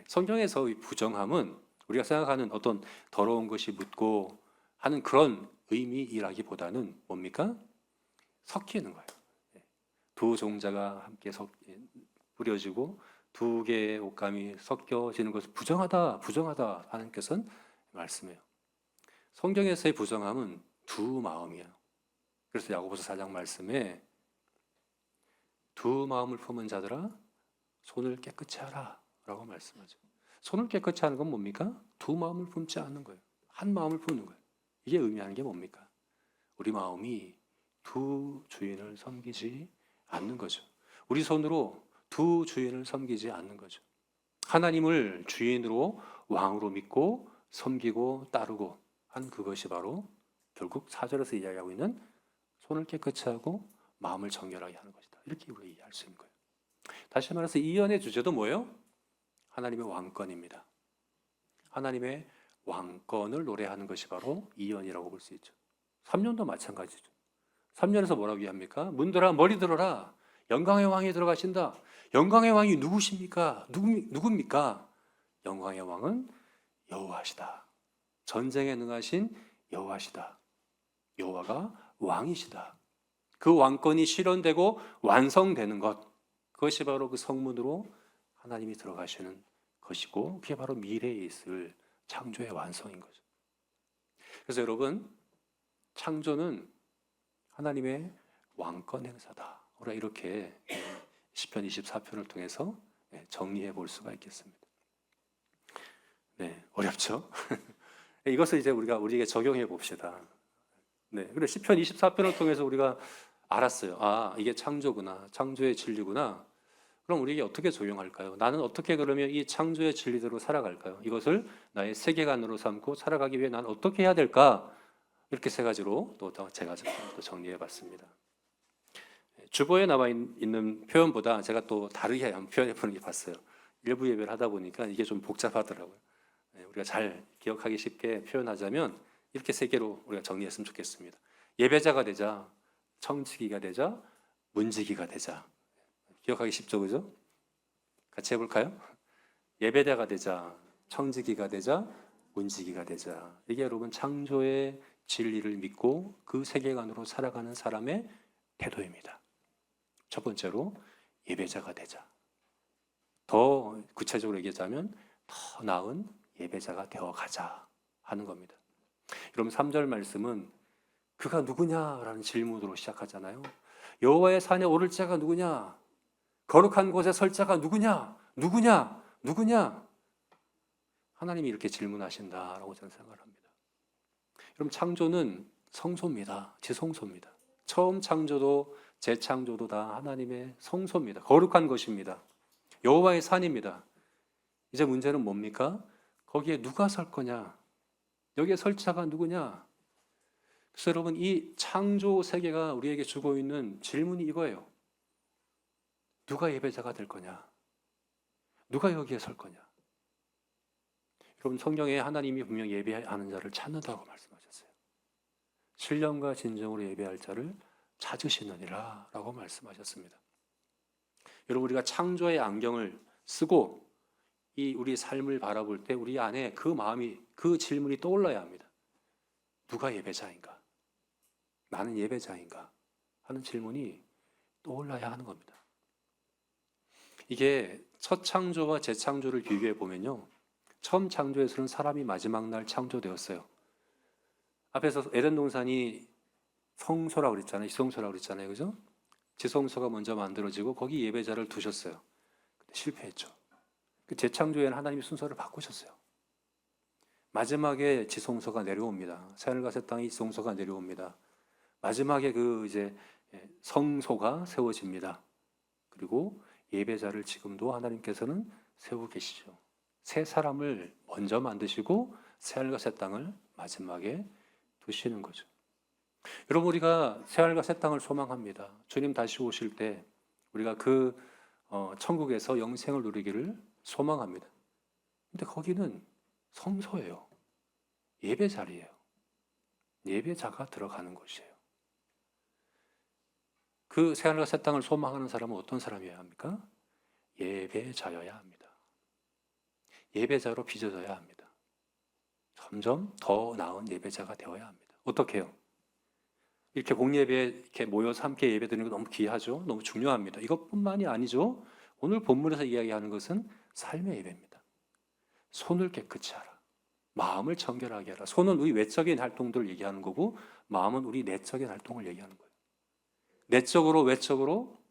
성경에서의 부정함은 우리가 생각하는 어떤 더러운 것이 묻고 하는 그런 의미이라기보다는 뭡니까? 섞이는 거예요. 두 종자가 함께 뿌려지고 두 개의 옷감이 섞여지는 것을 부정하다 하나님께서는 말씀해요. 성경에서의 부정함은 두 마음이에요. 그래서 야고보서 4장 말씀에 두 마음을 품은 자들아 손을 깨끗이 하라 라고 말씀하죠. 손을 깨끗이 하는 건 뭡니까? 두 마음을 품지 않는 거예요. 한 마음을 품는 거예요. 이게 의미하는 게 뭡니까? 우리 마음이 두 주인을 섬기지 않는 거죠. 우리 손으로 두 주인을 섬기지 않는 거죠. 하나님을 주인으로 왕으로 믿고 섬기고 따르고 한 그것이 바로 결국 4절에서 이야기하고 있는 손을 깨끗이 하고 마음을 정결하게 하는 것이다. 이렇게 우리가 이해할 수 있는 거예요. 다시 말해서 이 연의 주제도 뭐예요? 하나님의 왕권입니다. 하나님의 왕권을 노래하는 것이 바로 이연이라고 볼 수 있죠. 3년도 마찬가지죠. 3년에서 뭐라고 얘기합니까? 문들아 머리 들어라. 영광의 왕이 들어가신다. 영광의 왕이 누구십니까? 누굽니까? 영광의 왕은 여호와시다. 전쟁에 능하신 여호와시다. 여호와가 왕이시다. 그 왕권이 실현되고 완성되는 것, 그것이 바로 그 성문으로 하나님이 들어가시는 것이고 그게 바로 미래에 있을 창조의 완성인 거죠. 그래서 여러분 창조는 하나님의 왕권 행사다. 우리가 이렇게 시편 24편을 통해서 정리해 볼 수가 있겠습니다. 어렵죠? 이것을 이제 우리에게 적용해 봅시다. 그리고 시편 24편을 통해서 우리가 알았어요. 아, 이게 창조구나. 창조의 진리구나. 그럼 우리에게 어떻게 적용할까요? 나는 어떻게 그러면 이 창조의 진리대로 살아갈까요? 이것을 나의 세계관으로 삼고 살아가기 위해 나는 어떻게 해야 될까? 이렇게 세 가지로 또 제가 또 정리해 봤습니다. 주보에 나와 있는 표현보다 제가 또 다르게 한번 표현해 보는 게 봤어요. 일부 예배를 하다 보니까 이게 좀 복잡하더라고요. 우리가 잘 기억하기 쉽게 표현하자면 이렇게 세 개로 우리가 정리했으면 좋겠습니다. 예배자가 되자, 청지기가 되자, 문지기가 되자. 기억하기 쉽죠, 그죠? 같이 해볼까요? 예배자가 되자, 청지기가 되자, 문지기가 되자. 이게 여러분 창조의 진리를 믿고 그 세계관으로 살아가는 사람의 태도입니다. 첫 번째로 예배자가 되자. 더 구체적으로 얘기하자면 더 나은 예배자가 되어가자 하는 겁니다. 여러분 3절 말씀은 그가 누구냐라는 질문으로 시작하잖아요. 여호와의 산에 오를 자가 누구냐? 거룩한 곳에 설 자가 누구냐? 누구냐? 하나님이 이렇게 질문하신다라고 저는 생각을 합니다. 여러분 창조는 성소입니다. 지성소입니다. 처음 창조도 재창조도 다 하나님의 성소입니다. 거룩한 것입니다. 여호와의 산입니다. 이제 문제는 뭡니까? 거기에 누가 설 거냐? 여기에 설 자가 누구냐? 그래서 여러분 이 창조 세계가 우리에게 주고 있는 질문이 이거예요. 누가 예배자가 될 거냐? 누가 여기에 설 거냐? 여러분, 성경에 하나님이 분명 예배하는 자를 찾는다고 말씀하셨어요. 신령과 진정으로 예배할 자를 찾으시느니라 라고 말씀하셨습니다. 여러분, 우리가 창조의 안경을 쓰고 이 우리 삶을 바라볼 때 우리 안에 그 마음이, 그 질문이 떠올라야 합니다. 누가 예배자인가? 나는 예배자인가? 하는 질문이 떠올라야 하는 겁니다. 이게 첫 창조와 재창조를 비교해 보면요, 처음 창조에서는 사람이 마지막 날 창조되었어요. 앞에서 에덴 동산이 성소라고 그랬잖아요. 지성소라고 그랬잖아요. 그죠? 지성소가 먼저 만들어지고 거기 예배자를 두셨어요. 근데 실패했죠. 그 재창조에는 하나님이 순서를 바꾸셨어요. 마지막에 지성소가 내려옵니다. 새하늘과 새 땅에 지성소가 내려옵니다. 마지막에 그 이제 성소가 세워집니다. 그리고 예배자를 지금도 하나님께서는 세우고 계시죠. 새 사람을 먼저 만드시고 새하늘과 새 땅을 마지막에 두시는 거죠. 여러분, 우리가 새하늘과 새 땅을 소망합니다. 주님 다시 오실 때 우리가 그 천국에서 영생을 누리기를 소망합니다. 근데 거기는 성소예요. 예배 자리예요. 예배자가 들어가는 곳이에요. 그 새하늘과 새 땅을 소망하는 사람은 어떤 사람이어야 합니까? 예배자여야 합니다. 예배자로 빚어져야 합니다. 점점 더 나은 예배자가 되어야 합니다. 어떻게 해요? 이렇게 공예배 이렇게 모여서 함께 예배드리는 거 너무 귀하죠. 너무 중요합니다. 이것뿐만이 아니죠. 오늘 본문에서 이야기하는 것은 삶의 예배입니다. 손을 깨끗이 하라. 마음을 청결하게 하라. 손은 우리 외적인 활동들을 얘기하는 거고, 마음은 우리 내적인 활동을 얘기하는 거예요. 내적으로 외적으로,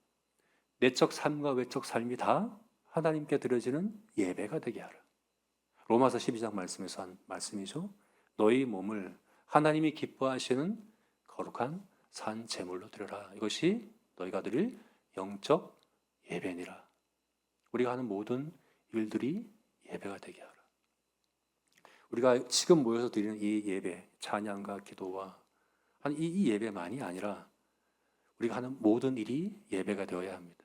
내적 삶과 외적 삶이 다 하나님께 드려지는 예배가 되게 하라. 로마서 12장 말씀에서 한 말씀이죠. 너희 몸을 하나님이 기뻐하시는 거룩한 산 제물로 드려라. 이것이 너희가 드릴 영적 예배니라. 우리가 하는 모든 일들이 예배가 되게 하라. 우리가 지금 모여서 드리는 이 예배, 찬양과 기도와 이 예배만이 아니라 우리가 하는 모든 일이 예배가 되어야 합니다.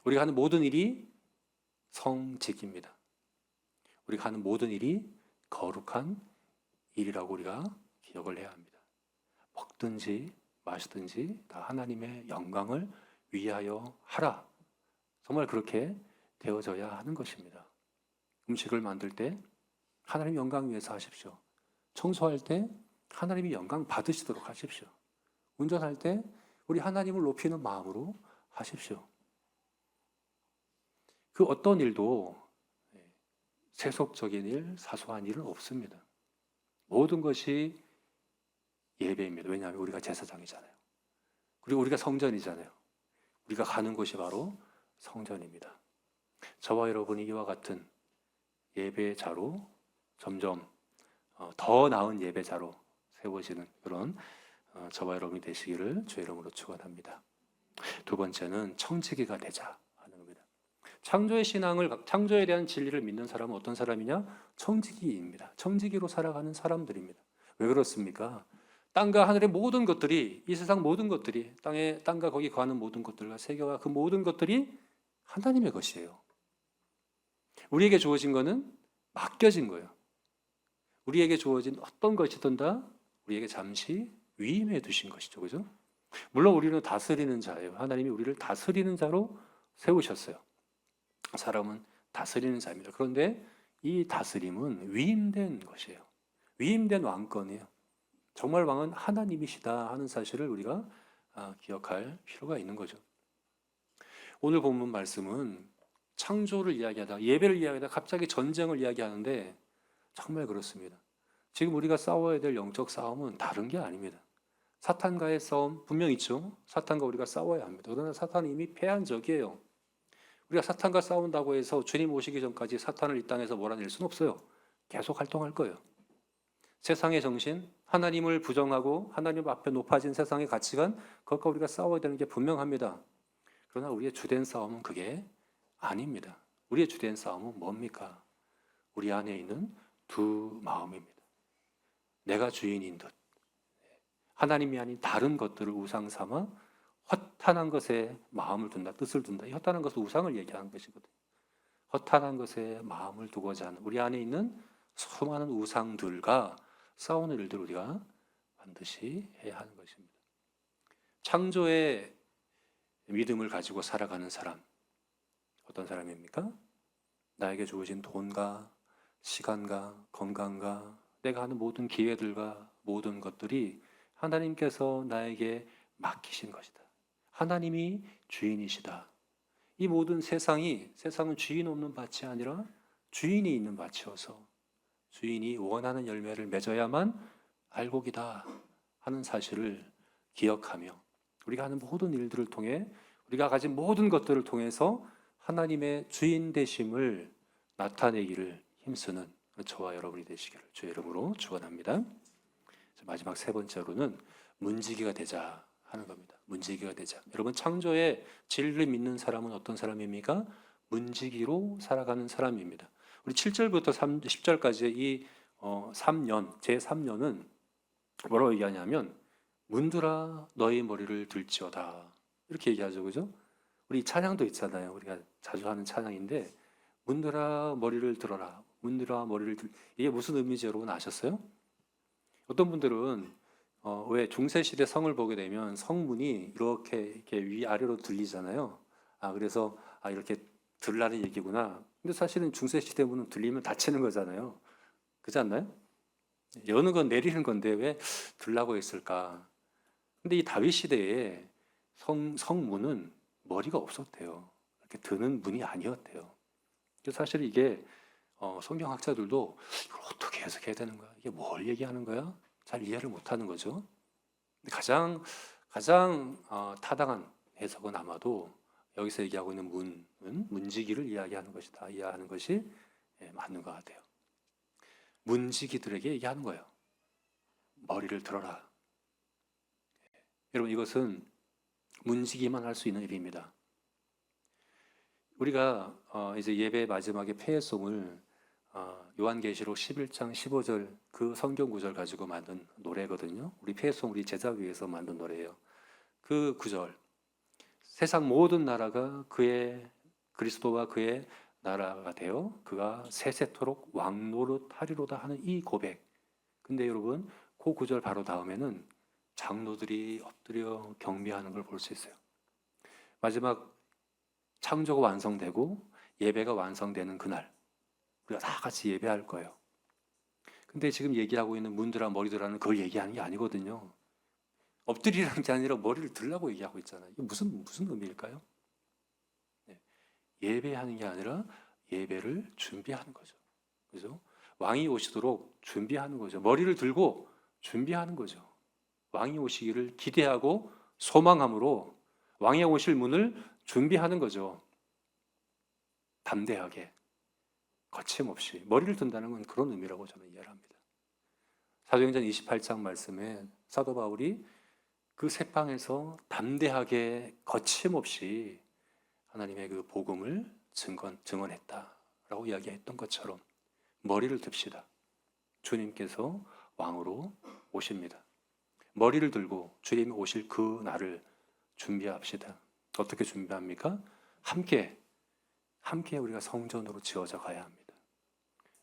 우리가 하는 모든 일이 성직입니다. 우리가 하는 모든 일이 거룩한 일이라고 우리가 기억을 해야 합니다. 먹든지 마시든지 다 하나님의 영광을 위하여 하라. 정말 그렇게 되어져야 하는 것입니다. 음식을 만들 때 하나님 영광 위해서 하십시오. 청소할 때 하나님이 영광 받으시도록 하십시오. 운전할 때 우리 하나님을 높이는 마음으로 하십시오. 그 어떤 일도 세속적인 일, 사소한 일은 없습니다. 모든 것이 예배입니다. 왜냐하면 우리가 제사장이잖아요. 그리고 우리가 성전이잖아요. 우리가 가는 곳이 바로 성전입니다. 저와 여러분이 이와 같은 예배자로 점점 더 나은 예배자로 세워지는 그런 저와 여러분이 되시기를 주의 이름으로 축원합니다. 두 번째는 청지기가 되자 하는 겁니다. 창조의 신앙을, 창조에 대한 진리를 믿는 사람은 어떤 사람이냐? 청지기입니다. 청지기로 살아가는 사람들입니다. 왜 그렇습니까? 땅과 하늘의 모든 것들이, 이 세상 모든 것들이, 땅과 거기 거하는 모든 것들과 세계와 그 모든 것들이 하나님의 것이에요. 우리에게 주어진 것은 맡겨진 거예요. 우리에게 주어진 어떤 것이든 다 우리에게 잠시 위임해 두신 것이죠. 그죠? 물론 우리는 다스리는 자예요. 하나님이 우리를 다스리는 자로 세우셨어요. 사람은 다스리는 자입니다. 그런데 이 다스림은 위임된 것이에요. 위임된 왕권이에요. 정말 왕은 하나님이시다 하는 사실을 우리가 기억할 필요가 있는 거죠. 오늘 본문 말씀은 창조를 이야기하다, 예배를 이야기하다 갑자기 전쟁을 이야기하는데 정말 그렇습니다. 지금 우리가 싸워야 될 영적 싸움은 다른 게 아닙니다. 사탄과의 싸움 분명 있죠. 사탄과 우리가 싸워야 합니다. 그러나 사탄은 이미 패한 적이에요. 우리가 사탄과 싸운다고 해서 주님 오시기 전까지 사탄을 이 땅에서 몰아낼 수는 없어요. 계속 활동할 거예요. 세상의 정신, 하나님을 부정하고 하나님 앞에 높아진 세상의 가치관, 그것과 우리가 싸워야 되는 게 분명합니다. 그러나 우리의 주된 싸움은 그게 아닙니다. 우리의 주된 싸움은 뭡니까? 우리 안에 있는 두 마음입니다. 내가 주인인 듯 하나님이 아닌 다른 것들을 우상 삼아 허탄한 것에 마음을 둔다, 뜻을 둔다. 이 허탄한 것은 우상을 얘기하는 것이거든요. 허탄한 것에 마음을 두고자 하는 우리 안에 있는 수많은 우상들과 싸우는 일들 우리가 반드시 해야 하는 것입니다. 창조의 믿음을 가지고 살아가는 사람, 어떤 사람입니까? 나에게 주어진 돈과 시간과 건강과 내가 하는 모든 기회들과 모든 것들이 하나님께서 나에게 맡기신 것이다. 하나님이 주인이시다. 이 모든 세상은 주인 없는 밭이 아니라 주인이 있는 밭이어서 주인이 원하는 열매를 맺어야만 알곡이다 하는 사실을 기억하며 우리가 하는 모든 일들을 통해 우리가 가진 모든 것들을 통해서 하나님의 주인 되심을 나타내기를 힘쓰는 저와 여러분이 되시기를 주의 이름으로 축원합니다. 마지막 세 번째로는 문지기가 되자 하는 겁니다. 문지기가 되자. 여러분 창조의 진리를 믿는 사람은 어떤 사람입니까? 문지기로 살아가는 사람입니다. 우리 7절부터 10절까지의 이 3년, 제3년은 뭐라고 얘기하냐면 문들아 너희 머리를 들지어다 이렇게 얘기하죠. 그죠? 우리 찬양도 있잖아요. 우리가 자주 하는 찬양인데 문들아 머리를 들어라. 문들아 머리를 들 이게 무슨 의미인지 여러분 아셨어요? 어떤 분들은 왜 중세시대 성을 보게 되면 성문이 이렇게 위아래로 들리잖아요. 그래서 이렇게 들라는 얘기구나. 근데 사실은 중세시대 문은 들리면 닫히는 거잖아요. 그렇지 않나요? 여는 건 내리는 건데 왜 들라고 했을까? 근데 이 다윗 시대에 성문은 머리가 없었대요. 이렇게 드는 문이 아니었대요. 그래서 사실 이게 성경학자들도 이걸 어떻게 해석해야 되는 거야? 이게 뭘 얘기하는 거야? 잘 이해를 못하는 거죠. 근데 가장 타당한 해석은 아마도 여기서 얘기하고 있는 문은 문지기를 이야기하는 것이다. 이해하는 것이 맞는 것 같아요. 문지기들에게 얘기하는 거예요. 머리를 들어라. 여러분 이것은 문지기만 할 수 있는 일입니다. 우리가 이제 예배 마지막에 폐회송을 요한계시록 11장 15절 그 성경 구절 가지고 만든 노래거든요. 우리 폐회송 우리 제자교회에서 만든 노래예요. 그 구절 세상 모든 나라가 그의 그리스도와 그의 나라가 되어 그가 세세토록 왕노릇 하리로다 하는 이 고백. 근데 여러분 그 구절 바로 다음에는 장로들이 엎드려 경배하는 걸 볼 수 있어요. 마지막 창조가 완성되고 예배가 완성되는 그날 우리가 다 같이 예배할 거예요. 근데 지금 얘기하고 있는 문드라 머리드라는 그걸 얘기하는 게 아니거든요. 엎드리라는 게 아니라 머리를 들라고 얘기하고 있잖아요. 이게 무슨 의미일까요? 예배하는 게 아니라 예배를 준비하는 거죠. 그죠? 왕이 오시도록 준비하는 거죠. 머리를 들고 준비하는 거죠. 왕이 오시기를 기대하고 소망함으로 왕이 오실 문을 준비하는 거죠. 담대하게, 거침없이. 머리를 든다는 건 그런 의미라고 저는 이해를 합니다. 사도행전 28장 말씀에 사도 바울이 그 새방에서 담대하게 거침없이 하나님의 그 복음을 증언했다라고 이야기했던 것처럼 머리를 듭시다. 주님께서 왕으로 오십니다. 머리를 들고 주님이 오실 그 날을 준비합시다. 어떻게 준비합니까? 함께 우리가 성전으로 지어져 가야 합니다.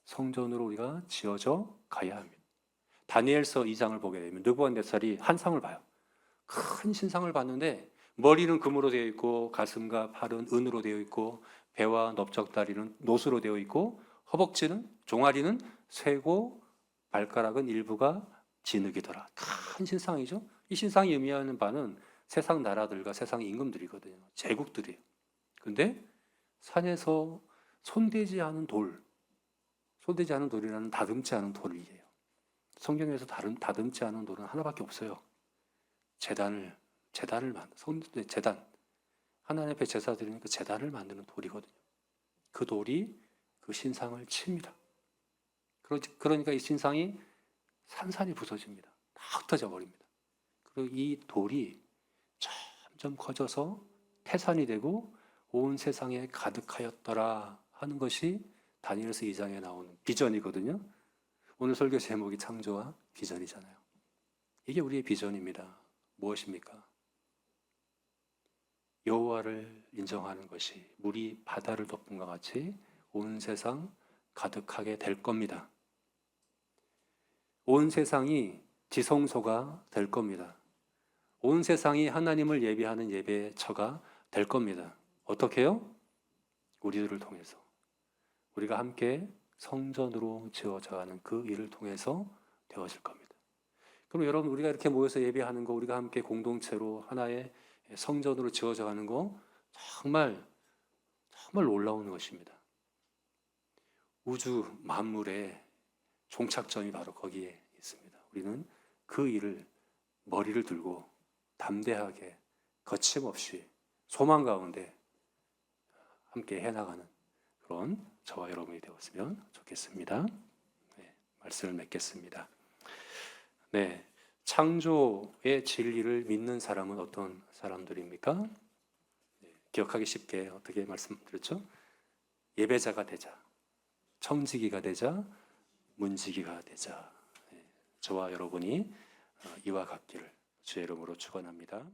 성전으로 우리가 지어져 가야 합니다. 다니엘서 2장을 보게 되면 느부갓네살이 한 상을 봐요. 큰 신상을 봤는데 머리는 금으로 되어 있고 가슴과 팔은 은으로 되어 있고 배와 넓적다리는 노수로 되어 있고 허벅지는 종아리는 쇠고 발가락은 일부가 진흙이더라. 큰 신상이죠. 이 신상이 의미하는 바는 세상 나라들과 세상 임금들이거든요. 제국들이에요. 근데 산에서 손대지 않은 돌이라는 다듬지 않은 돌이에요. 성경에서 다듬지 않은 돌은 하나밖에 없어요. 재단. 하나님 앞에 제사 드리는 그 재단을 만드는 돌이거든요. 그 돌이 그 신상을 칩니다. 그러니까 이 신상이 산산이 부서집니다. 다 흩어져 버립니다. 그리고 이 돌이 점점 커져서 태산이 되고 온 세상에 가득하였더라 하는 것이 다니엘서 2장에 나오는 비전이거든요. 오늘 설교 제목이 창조와 비전이잖아요. 이게 우리의 비전입니다. 무엇입니까? 여호와를 인정하는 것이 물이 바다를 덮은 것 같이 온 세상 가득하게 될 겁니다. 온 세상이 지성소가 될 겁니다. 온 세상이 하나님을 예배하는 예배처가 될 겁니다. 어떻게요? 우리들을 통해서. 우리가 함께 성전으로 지어져 가는 그 일을 통해서 되어질 겁니다. 그럼 여러분, 우리가 이렇게 모여서 예배하는 거, 우리가 함께 공동체로 하나의 성전으로 지어져 가는 거 정말 놀라운 것입니다. 우주 만물의 종착점이 바로 거기에 있습니다. 우리는 그 일을 머리를 들고 담대하게 거침없이 소망 가운데 함께 해나가는 그런 저와 여러분이 되었으면 좋겠습니다. 네, 말씀을 맺겠습니다. 네, 창조의 진리를 믿는 사람은 어떤 사람들입니까? 네, 기억하기 쉽게 어떻게 말씀드렸죠? 예배자가 되자, 청지기가 되자, 문지기가 되자. 네, 저와 여러분이 이와 같기를 주의 이름으로 축원합니다.